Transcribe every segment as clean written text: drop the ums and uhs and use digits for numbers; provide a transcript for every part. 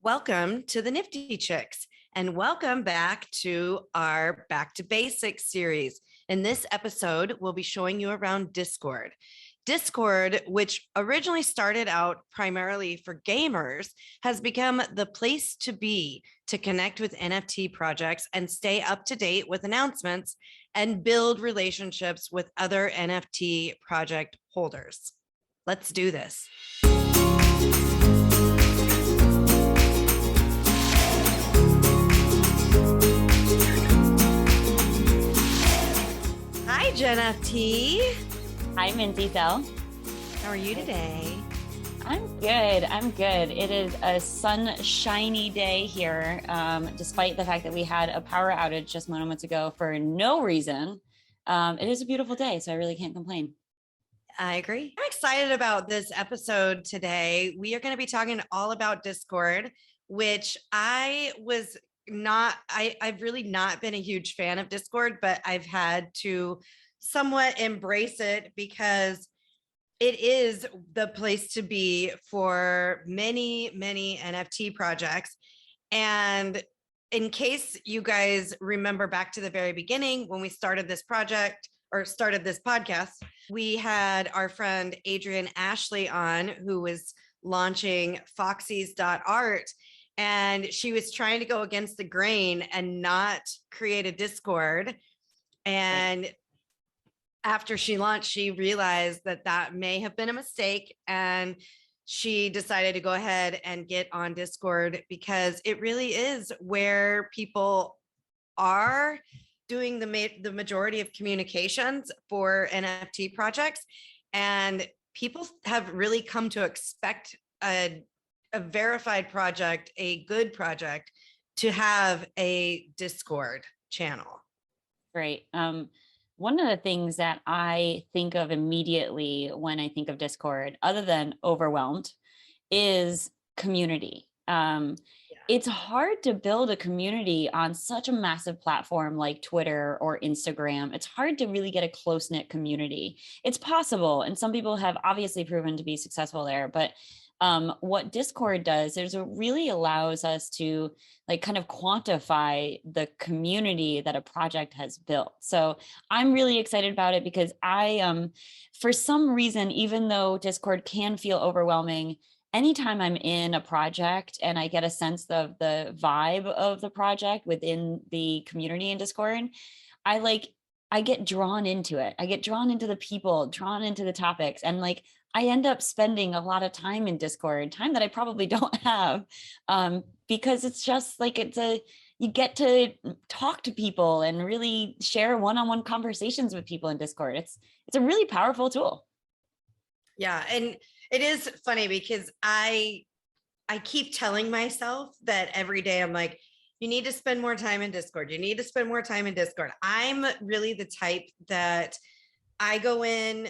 Welcome to the Nifty Chicks, and welcome back to our Back to Basics series. In this episode, we'll be showing you around Discord. Discord, which originally started out primarily for gamers, has become the place to be to connect with NFT projects and stay up to date with announcements and build relationships with other NFT project holders. Let's do this. Hi, NFT. Hi, Musico. How are you today? I'm good. It is a sunshiny day here, despite the fact that we had a power outage just moments ago for no reason. It is a beautiful day, so I really can't complain. I agree. I'm excited about this episode today. We are going to be talking all about Discord, which I've really not been a huge fan of Discord, but I've had to somewhat embrace it because it is the place to be for many NFT projects. And in case you guys remember back to the very beginning when we started this project or started this podcast, we had our friend Adrian Ashley on, who was launching foxies.art. And she was trying to go against the grain and not create a Discord. And after she launched, she realized that that may have been a mistake. And she decided to go ahead and get on Discord because it really is where people are doing the majority of communications for NFT projects. And people have really come to expect a verified project, a good project, to have a Discord channel. Great. One of the things that I think of immediately when I think of Discord, other than overwhelmed, is community. It's hard to build a community on such a massive platform like Twitter or Instagram. It's hard to really get a close-knit community. It's possible, and some people have obviously proven to be successful there, but what Discord does is it really allows us to kind of quantify the community that a project has built. So I'm really excited about it because for some reason, even though Discord can feel overwhelming, anytime I'm in a project and I get a sense of the vibe of the project within the community in Discord, I get drawn into it. I get drawn into the people, drawn into the topics, and I end up spending a lot of time in Discord, time that I probably don't have, because it's just you get to talk to people and really share one-on-one conversations with people in Discord. It's a really powerful tool. Yeah, and it is funny because I keep telling myself that every day. I'm like, you need to spend more time in Discord. You need to spend more time in Discord. I'm really the type that I go in,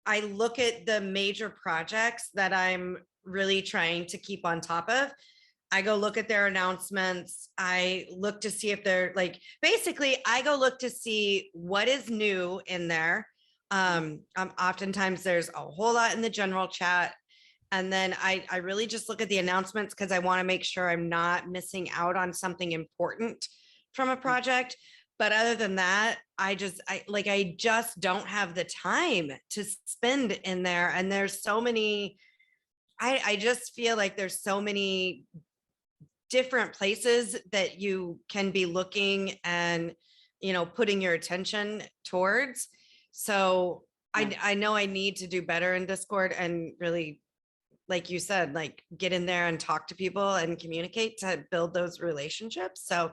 I look at the major projects that I'm really trying to keep on top of. I go look at their announcements. I look to see if they're I go look to see what is new in there. Oftentimes there's a whole lot in the general chat. And then I really just look at the announcements because I want to make sure I'm not missing out on something important from a project. But other than that, I just don't have the time to spend in there. And there's so many, I just feel like there's so many different places that you can be looking and, putting your attention towards. So I know I need to do better in Discord and really, like you said, get in there and talk to people and communicate to build those relationships. So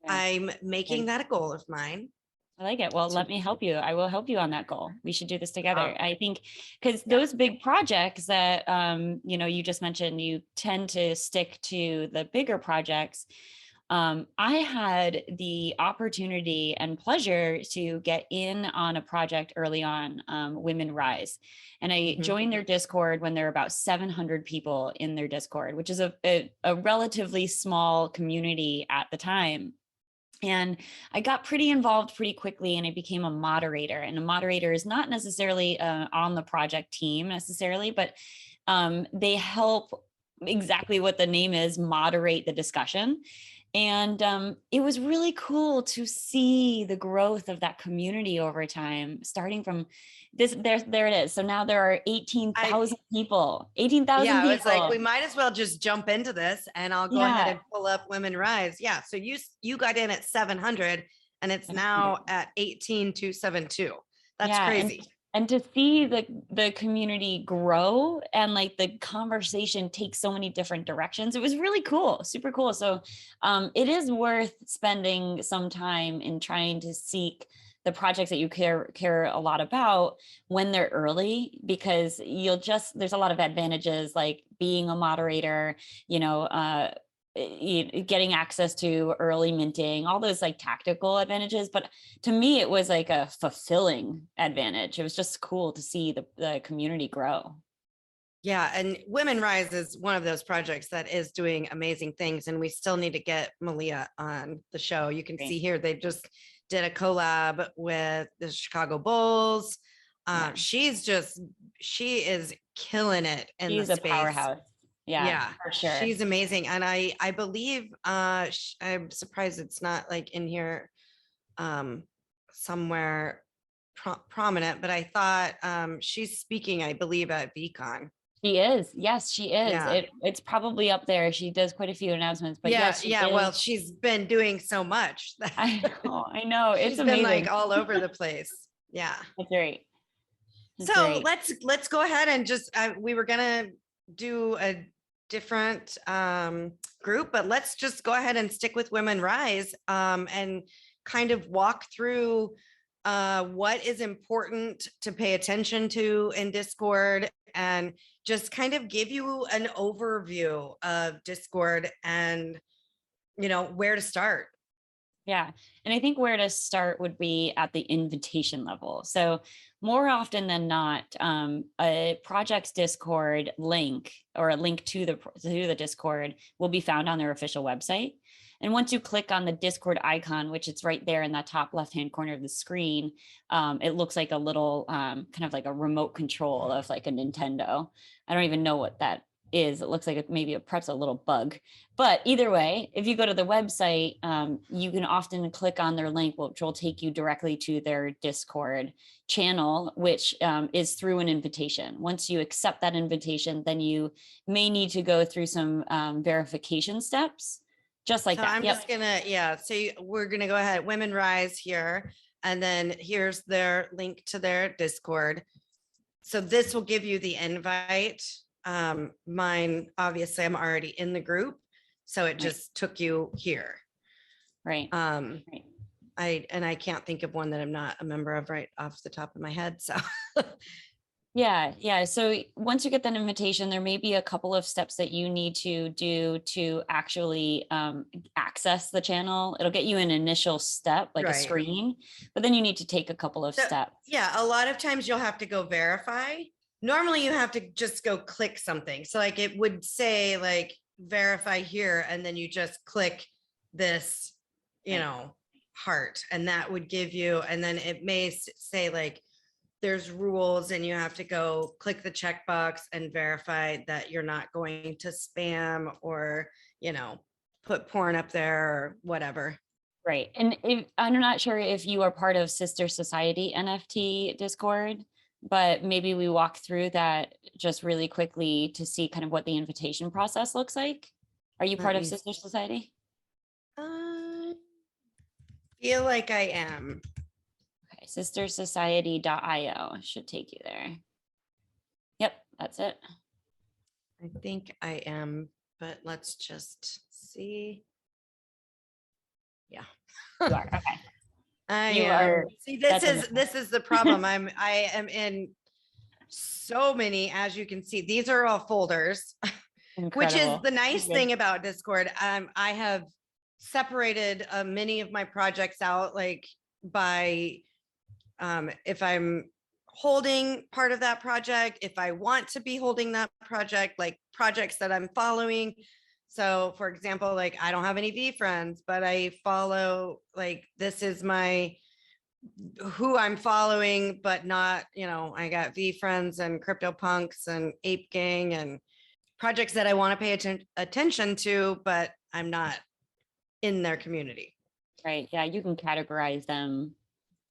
yeah. I'm making that a goal of mine. I like it. Well, let me help you. I will help you on that goal. We should do this together. I think because those big projects that, you just mentioned, you tend to stick to the bigger projects. I had the opportunity and pleasure to get in on a project early on, Women Rise. And I joined their Discord when there were about 700 people in their Discord, which is a relatively small community at the time. And I got pretty involved pretty quickly, and I became a moderator. And a moderator is not necessarily on the project team necessarily, but they help exactly what the name is, moderate the discussion. And it was really cool to see the growth of that community over time, starting from this, there it is. So now there are 18,000 people, 18,000 Yeah, I was like, we people. might as well just jump into this, and I'll go ahead Yeah. and pull up Women Rise. Yeah, so you got in at 700 and it's now at 18,272. That's Yeah. crazy. And to see the community grow and like the conversation take so many different directions, it was really cool, super cool. So it is worth spending some time in trying to seek the projects that you care a lot about when they're early, because there's a lot of advantages, like being a moderator, you know, getting access to early minting, all those like tactical advantages. But to me, it was like a fulfilling advantage. It was just cool to see the community grow. Yeah, and Women Rise is one of those projects that is doing amazing things, and we still need to get Malia on the show. You can Great. see here they just did a collab with the Chicago Bulls. Yeah. She is killing it in She's the a space. Powerhouse. Yeah, for sure. She's amazing. And I believe I'm surprised it's not like in here somewhere prominent, but I thought she's speaking, I believe, at VCon. She is. Yes, she is. Yeah. It's probably up there. She does quite a few announcements, but yeah, yes, she yeah. is. Well, she's been doing so much. I know. It's She's amazing. been like all over the place. Yeah. That's great. That's So great. let's go ahead and just we were gonna do a different group, but let's just go ahead and stick with Women Rise and kind of walk through what is important to pay attention to in Discord, and just kind of give you an overview of Discord and, you know, where to start. Yeah. And I think where to start would be at the invitation level. So more often than not, a project's Discord link or a link to the Discord will be found on their official website. And once you click on the Discord icon, which it's right there in that top left-hand corner of the screen, it looks like a little kind of like a remote control of like a Nintendo. I don't even know what that is. It looks like maybe perhaps a little bug. But either way, if you go to the website, you can often click on their link, which will take you directly to their Discord channel, which is through an invitation. Once you accept that invitation, then you may need to go through some verification steps. Just like so that. I'm just gonna, so we're gonna go ahead, Women Rise here, and then here's their link to their Discord. So this will give you the invite. Mine, obviously, I'm already in the group, so it just took you here. Right. Right. I can't think of one that I'm not a member of right off the top of my head. So Yeah. So once you get that invitation, there may be a couple of steps that you need to do to actually access the channel. It'll get you an initial step, like a screen, but then you need to take a couple of steps. Yeah, a lot of times you'll have to go verify. Normally you have to just go click something. So like it would say like verify here, and then you just click this, you know, heart, and that would give you, and then it may say like there's rules, and you have to go click the checkbox and verify that you're not going to spam or, you know, put porn up there or whatever. Right. And I'm not sure if you are part of Sister Society NFT Discord, but maybe we walk through that just really quickly to see kind of what the invitation process looks like. Are you part of Sister Society? Feel like I am. Okay, sistersociety.io should take you there. Yep, that's it. I think I am, but let's just see. Yeah. You are, okay. I am. See, this is the problem. I am in so many, as you can see. These are all folders, which is the nice thing about Discord. I have separated many of my projects out, like by if I'm holding part of that project, if I want to be holding that project, like projects that I'm following. So for example, like I don't have any V friends, but I follow, like, this is who I'm following, but not, you know, I got V friends and CryptoPunks and Ape Gang and projects that I want to pay attention to, but I'm not in their community. Right. Yeah. You can categorize them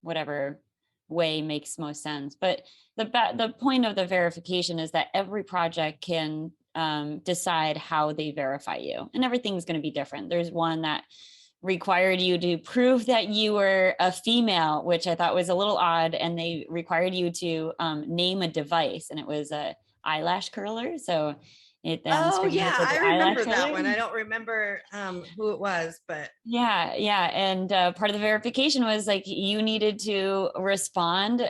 whatever way makes most sense. But the point of the verification is that every project can decide how they verify you, and everything's going to be different. There's one that required you to prove that you were a female, which I thought was a little odd. And they required you to name a device, and it was a eyelash curler. So it Oh yeah, I remember that curler. one. I don't remember who it was, but yeah. And part of the verification was like you needed to respond,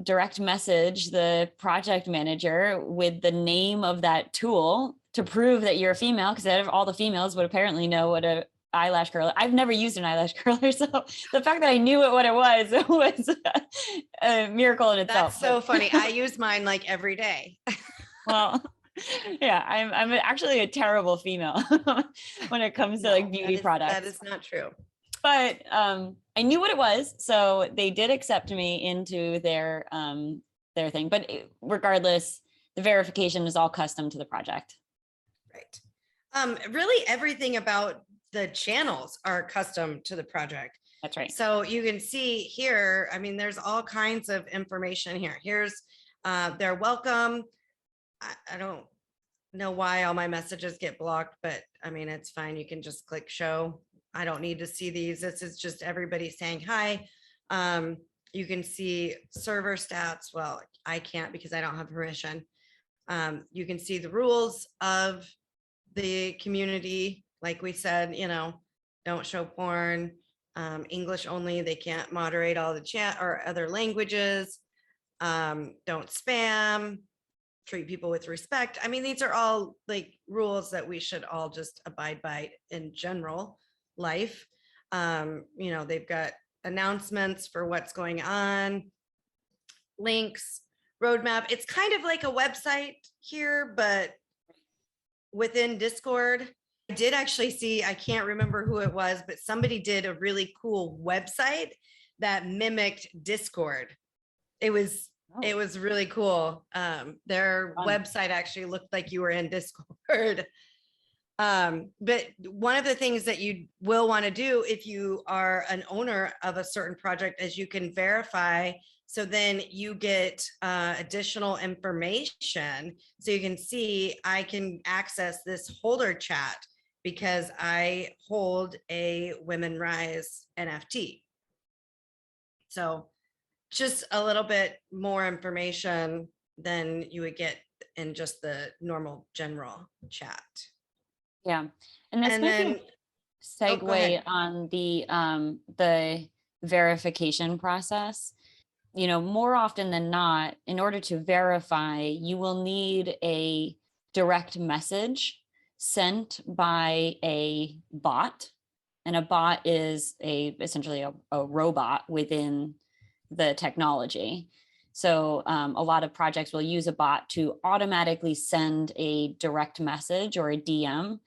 direct message the project manager with the name of that tool to prove that you're a female, because all the females would apparently know what a eyelash curler. I've never used an eyelash curler, so the fact that I knew what it was a miracle in itself. That's so funny. I use mine like every day. Well, yeah, I'm actually a terrible female when it comes to like beauty products. That is not true. But I knew what it was, so they did accept me into their thing. But regardless, the verification is all custom to the project. Right. Really, everything about the channels are custom to the project. That's right. So you can see here, I mean, there's all kinds of information here. Here's their welcome. I don't know why all my messages get blocked, but I mean, it's fine. You can just click show. I don't need to see these. This is just everybody saying hi. You can see server stats. Well, I can't because I don't have permission. You can see the rules of the community. Like we said, don't show porn, English only. They can't moderate all the chat or other languages. Don't spam, treat people with respect. I mean, these are all like rules that we should all just abide by in general life. They've got announcements for what's going on, links, roadmap. It's kind of like a website here, but within Discord. I did actually see, I can't remember who it was, but somebody did a really cool website that mimicked Discord. It was really cool. Their website actually looked like you were in Discord. But one of the things that you will want to do if you are an owner of a certain project is you can verify. So then you get additional information. So you can see, I can access this holder chat because I hold a Women Rise NFT. So just a little bit more information than you would get in just the normal general chat. Yeah. And that's maybe segue on the verification process. More often than not, in order to verify, you will need a direct message sent by a bot. And a bot is essentially a robot within the technology. So a lot of projects will use a bot to automatically send a direct message or a DM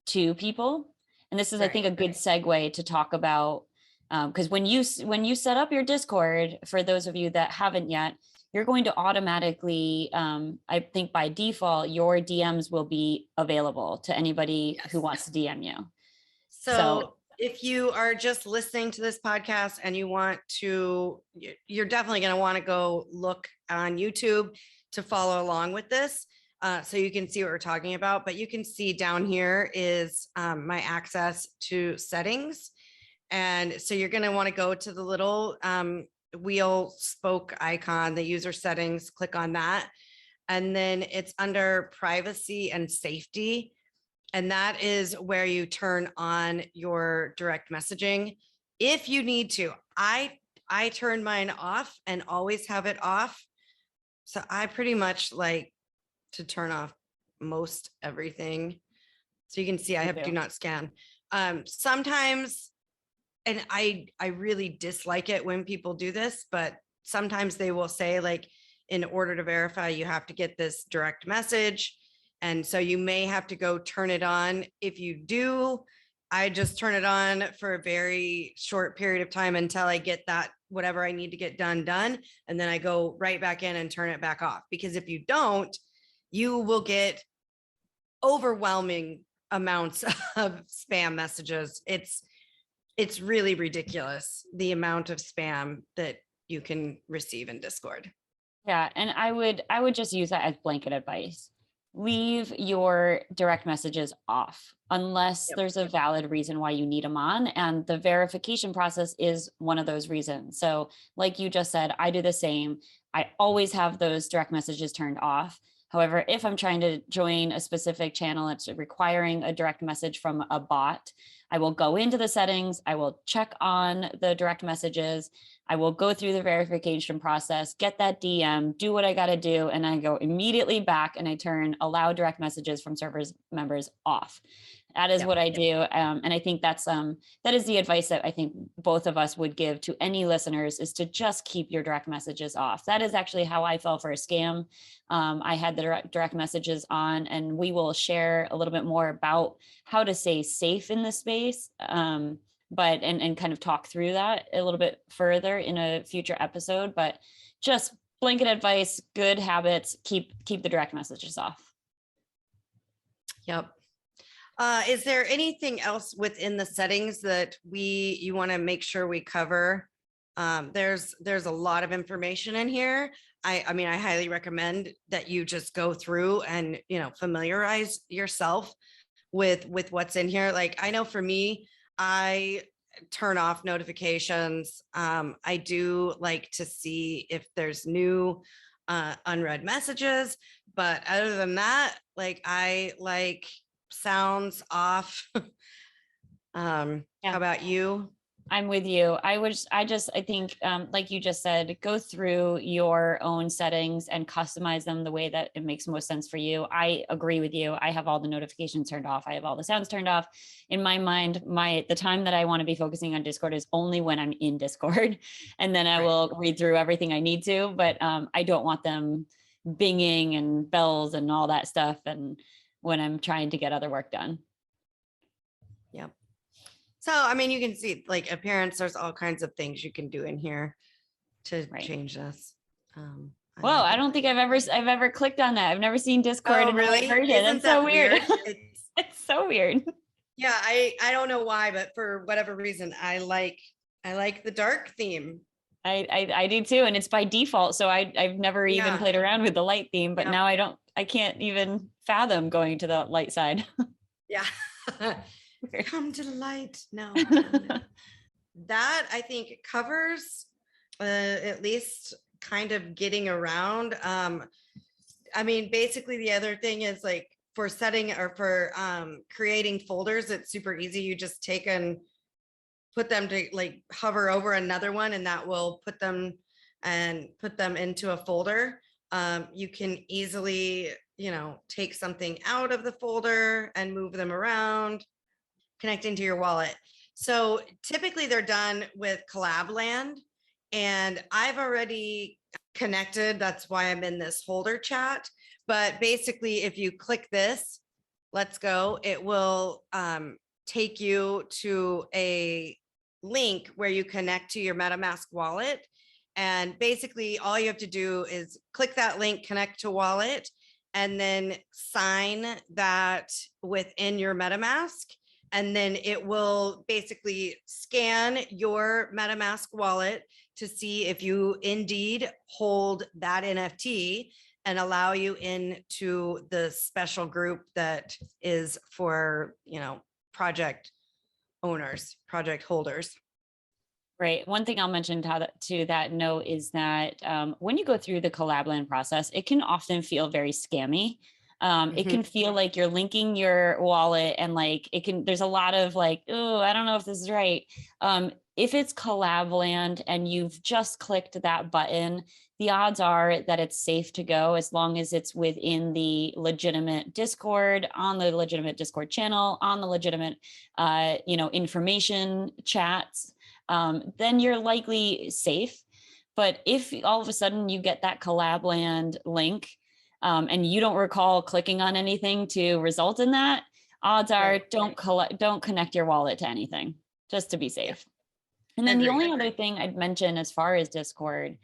to people. And this is, I think, a good segue to talk about, because when you set up your Discord, for those of you that haven't yet, you're going to automatically, I think by default, your DMs will be available to anybody who wants to DM you. So if you are just listening to this podcast and you want to, you're definitely going to want to go look on YouTube to follow along with this. So you can see what we're talking about, but you can see down here is my access to settings. And so you're going to want to go to the little wheel spoke icon, the user settings, click on that. And then it's under privacy and safety. And that is where you turn on your direct messaging. If you need to, I turn mine off and always have it off. So I pretty much like to turn off most everything. So you can see I have do not scan. Sometimes, and I really dislike it when people do this, but sometimes they will say like, in order to verify, you have to get this direct message. And so you may have to go turn it on. If you do, I just turn it on for a very short period of time until I get that, whatever I need to get done. And then I go right back in and turn it back off. Because if you don't, you will get overwhelming amounts of spam messages. It's really ridiculous, the amount of spam that you can receive in Discord. Yeah, and I would just use that as blanket advice. Leave your direct messages off unless Yep. there's a valid reason why you need them on, and the verification process is one of those reasons. So like you just said, I do the same. I always have those direct messages turned off. However, if I'm trying to join a specific channel, it's requiring a direct message from a bot, I will go into the settings, I will check on the direct messages, I will go through the verification process, get that DM, do what I got to do, and I go immediately back and I turn allow direct messages from servers members off. That is what I do. And I think that is the advice that I think both of us would give to any listeners, is to just keep your direct messages off. That is actually how I fell for a scam. I had the direct messages on, and we will share a little bit more about how to stay safe in this space. But kind of talk through that a little bit further in a future episode. But just blanket advice, good habits, keep the direct messages off. Yep. Is there anything else within the settings that you want to make sure we cover? There's a lot of information in here. I mean, I highly recommend that you just go through and, familiarize yourself with what's in here. Like, I know for me, I turn off notifications. I do like to see if there's new unread messages, but other than that, I like sounds off. How about you? I'm with you. I think, like you just said, go through your own settings and customize them the way that it makes most sense for you. I agree with you. I have all the notifications turned off. I have all the sounds turned off. In my mind, the time that I want to be focusing on Discord is only when I'm in Discord. And then I will read through everything I need to, but I don't want them binging and bells and all that stuff. And when I'm trying to get other work done. Yep. So, I mean, you can see appearance, there's all kinds of things you can do in here to change this. Well, I don't think I've ever clicked on that. I've never seen Discord in the right version. That's so weird. It's so weird. Yeah, I don't know why, but for whatever reason, I like the dark theme. I do too, and it's by default. So I've never even played around with the light theme, but now I can't even fathom going to the light side. Yeah. Come to the light. No. That I think covers at least kind of getting around. I mean, basically the other thing is for setting or for creating folders, it's super easy. You just take and put them to hover over another one, and that will put them into a folder. You can easily, take something out of the folder and move them around, connecting to your wallet. So typically they're done with Collabland, and I've already connected. That's why I'm in this holder chat. But basically, if you click this, let's go, it will take you to a link where you connect to your MetaMask wallet. And basically all you have to do is click that link, connect to wallet, and then sign that within your MetaMask. And then it will basically scan your MetaMask wallet to see if you indeed hold that NFT and allow you into the special group that is for, project owners, project holders. Right. One thing I'll mention to that note is that when you go through the Collabland process, it can often feel very scammy. It can feel like you're linking your wallet, and there's a lot of oh, I don't know if this is right. If it's Collabland and you've just clicked that button, the odds are that it's safe to go as long as it's within the legitimate Discord, on the legitimate Discord channel, on the legitimate, information chats. Then you're likely safe. But if all of a sudden you get that Collabland link, and you don't recall clicking on anything to result in that, odds are don't connect your wallet to anything, just to be safe. And then the Agreed. only other thing I'd mention as far as Discord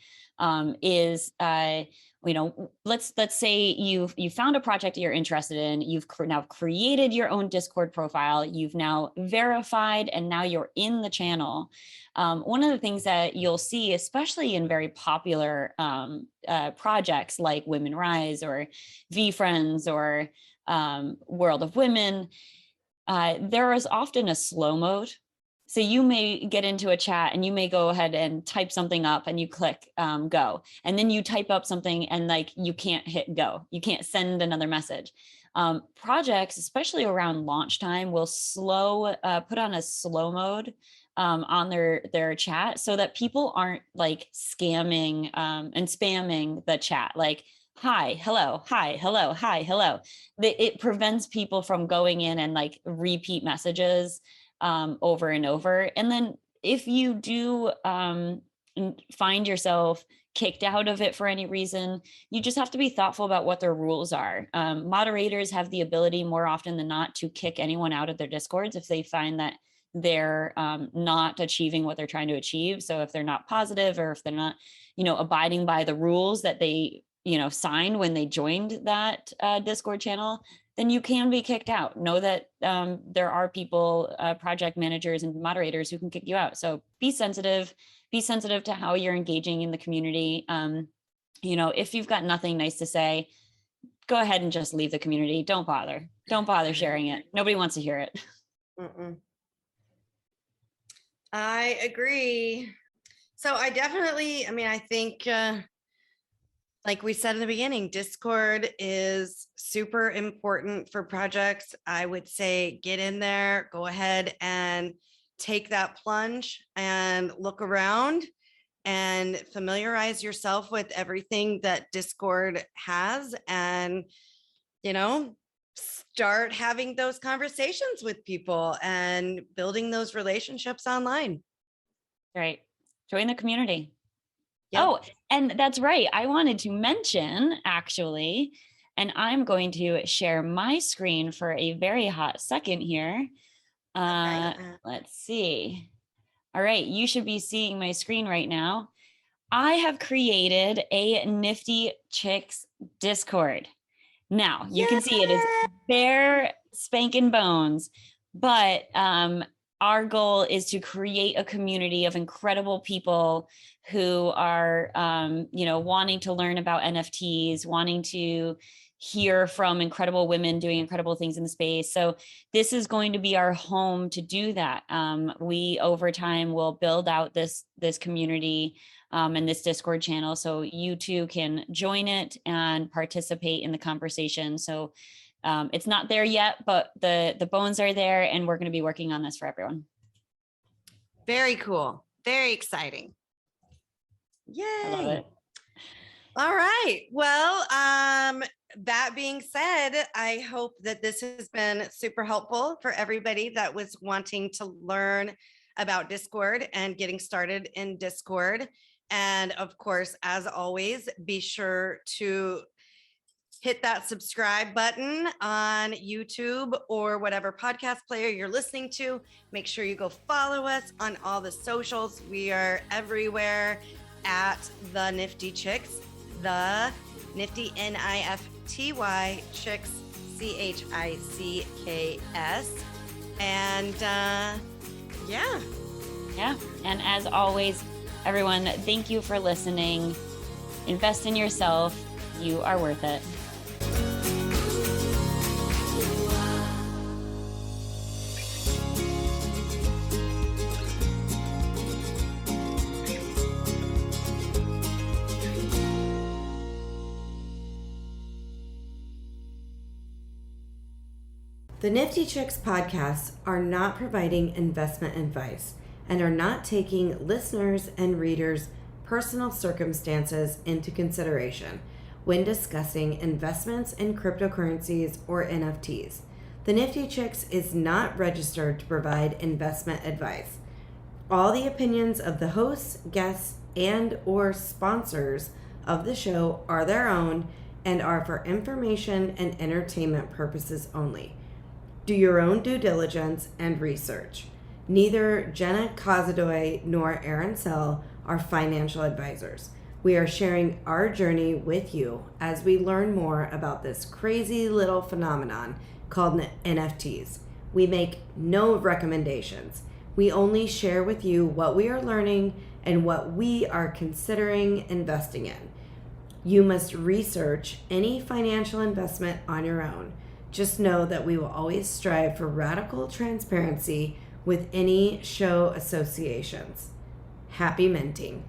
is, let's say you found a project you're interested in. You've now created your own Discord profile. You've now verified, and now you're in the channel. One of the things that you'll see, especially in very popular projects like Women Rise or VFriends or World of Women, there is often a slow mode. So you may get into a chat and you may go ahead and type something up and you click go. And then you type up something and like you can't hit go. You can't send another message. Projects, especially around launch time, will put on a slow mode on their chat so that people aren't like scamming and spamming the chat. Like, hi, hello, hi, hello, hi, hello. It prevents people from going in and like repeat messages over and over. And then if you do find yourself kicked out of it for any reason, you just have to be thoughtful about what their rules are. Moderators have the ability more often than not to kick anyone out of their Discords if they find that they're not achieving what they're trying to achieve. So if they're not positive, or if they're not, abiding by the rules that they, signed when they joined that Discord channel, then you can be kicked out. Know that there are people, project managers and moderators who can kick you out. So be sensitive to how you're engaging in the community. If you've got nothing nice to say, go ahead and just leave the community. Don't bother sharing it. Nobody wants to hear it. Mm-mm. I agree. So I think, like we said in the beginning, Discord is super important for projects. I would say get in there, go ahead and take that plunge and look around and familiarize yourself with everything that Discord has, and, start having those conversations with people and building those relationships online. Right. Join the community. Yep. Oh, and that's right. I wanted to mention, actually, and I'm going to share my screen for a very hot second here. Let's see. All right. You should be seeing my screen right now. I have created a Nifty Chicks Discord. Now, you can see it is bare spanking bones, but our goal is to create a community of incredible people who are, wanting to learn about NFTs, wanting to hear from incredible women doing incredible things in the space. So this is going to be our home to do that. We, over time, will build out this community and this Discord channel, so you too can join it and participate in the conversation. So it's not there yet, but the bones are there, and we're going to be working on this for everyone. Very cool. Very exciting. Yay. I love it. All right. Well, that being said, I hope that this has been super helpful for everybody that was wanting to learn about Discord and getting started in Discord. And of course, as always, be sure to hit that subscribe button on YouTube or whatever podcast player you're listening to. Make sure you go follow us on all the socials. We are everywhere at the Nifty Chicks, the Nifty NIFTY Chicks CHICKS. And yeah. And as always, everyone, thank you for listening. Invest in yourself. You are worth it. The Nifty Chicks podcasts are not providing investment advice and are not taking listeners' and readers' personal circumstances into consideration when discussing investments in cryptocurrencies or NFTs. The Nifty Chicks is not registered to provide investment advice. All the opinions of the hosts, guests, and or sponsors of the show are their own and are for information and entertainment purposes only. Do your own due diligence and research. Neither Jenna Kozadoi nor Aaron Sell are financial advisors. We are sharing our journey with you as we learn more about this crazy little phenomenon called NFTs. We make no recommendations. We only share with you what we are learning and what we are considering investing in. You must research any financial investment on your own. Just know that we will always strive for radical transparency with any show associations. Happy minting.